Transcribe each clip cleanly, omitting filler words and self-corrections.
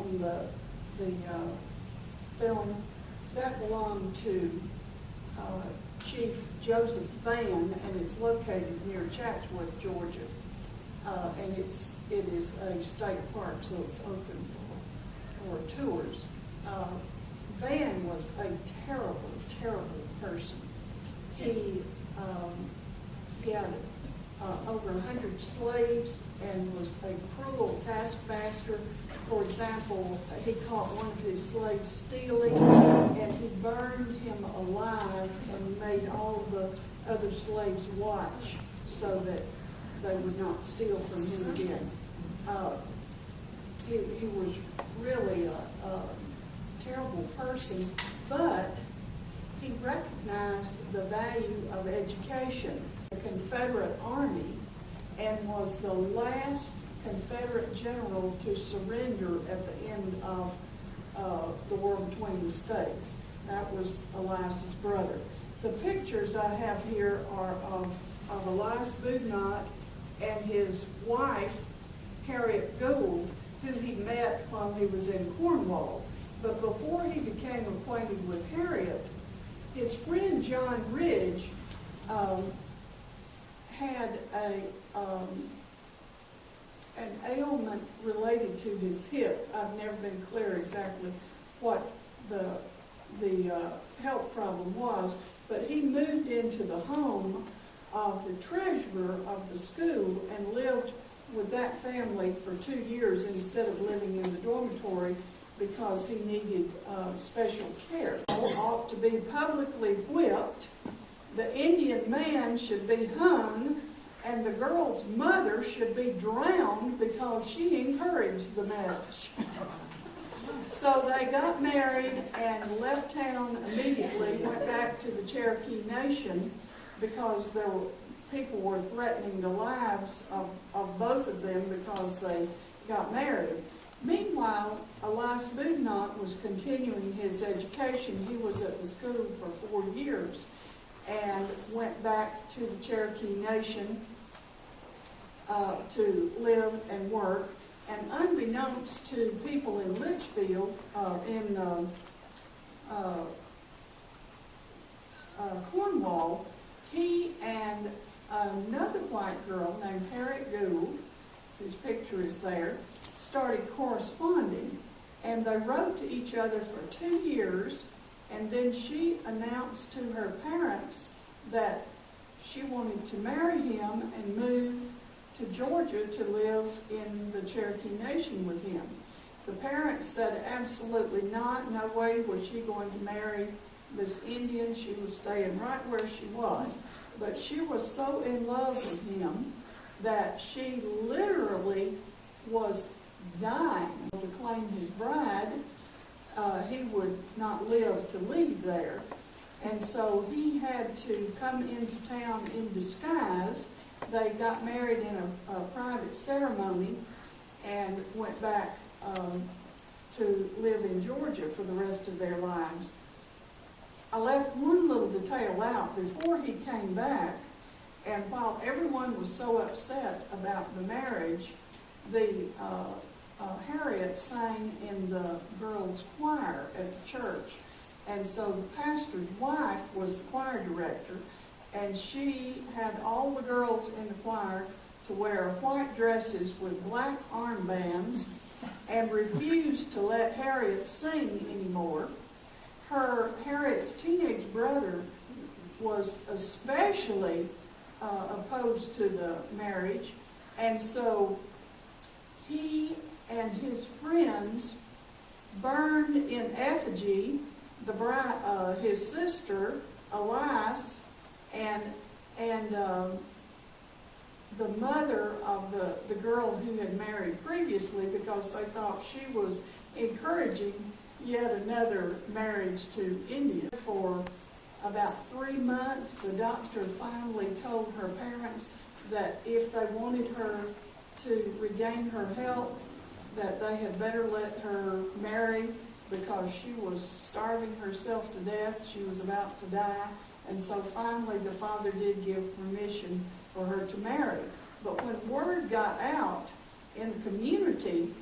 on the film, that belonged to Chief Joseph Van, and it's located near Chatsworth, Georgia. And it is a state park, so it's open for tours. Van was a terrible, terrible person. He had over 100 slaves and was a cruel taskmaster. For example, he caught one of his slaves stealing, and he burned him alive and made all the other slaves watch so that they would not steal from him again. He was really a terrible person, but he recognized the value of education. The Confederate Army, and was the last Confederate general to surrender at the end of the war between the states. That was Elias's brother. The pictures I have here are of Elias Boudinot and his wife, Harriet Gould, who he met while he was in Cornwall. But before he became acquainted with Harriet, his friend John Ridge had an ailment related to his hip. I've never been clear exactly what the health problem was, but he moved into the home of the treasurer of the school and lived with that family for 2 years instead of living in the dormitory because he needed special care. Ought to be publicly whipped. The Indian man should be hung, and the girl's mother should be drowned because she encouraged the marriage. So they got married and left town immediately, went back to the Cherokee Nation because people were threatening the lives of both of them because they got married. Meanwhile, Elias Boudinot was continuing his education. He was at the school for 4 years and went back to the Cherokee Nation to live and work. And unbeknownst to people in Litchfield, in Cornwall, he and another white girl named Harriet Gould, whose picture is there, started corresponding. And they wrote to each other for 2 years, and then she announced to her parents that she wanted to marry him and move to Georgia to live in the Cherokee Nation with him. The parents said absolutely not. No way was she going to marry this Indian. She was staying right where she was. But she was so in love with him that she literally was dying to claim his bride. He would not live to leave there. And so he had to come into town in disguise. They got married in a private ceremony and went back to live in Georgia for the rest of their lives. I left one little detail out before he came back, and while everyone was so upset about the marriage, Harriet sang in the girls' choir at the church. And so the pastor's wife was the choir director, and she had all the girls in the choir to wear white dresses with black armbands and refused to let Harriet sing anymore. Harriet's teenage brother was especially opposed to the marriage, and so he and his friends burned in effigy the bride, his sister Elias, and the mother of the girl who had married previously, because they thought she was encouraging yet another marriage to India. For about 3 months, the doctor finally told her parents that if they wanted her to regain her health, that they had better let her marry because she was starving herself to death. She was about to die. And so finally the father did give permission for her to marry. But when word got out in the community,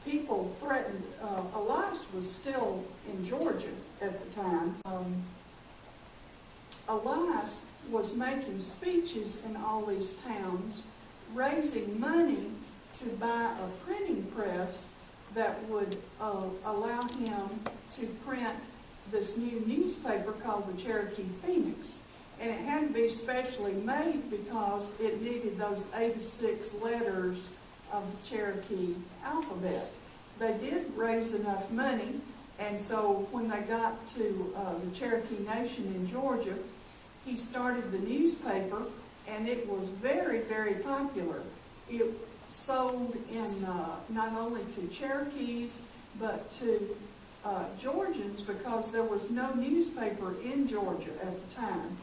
people threatened, Elias was still in Georgia at the time. Elias was making speeches in all these towns, raising money to buy a printing press that would allow him to print this new newspaper called the Cherokee Phoenix. And it had to be specially made because it needed those 86 letters of the Cherokee alphabet. They did raise enough money, and so when they got to the Cherokee Nation in Georgia, he started the newspaper, and it was very, very popular. It sold in not only to Cherokees, but to Georgians, because there was no newspaper in Georgia at the time.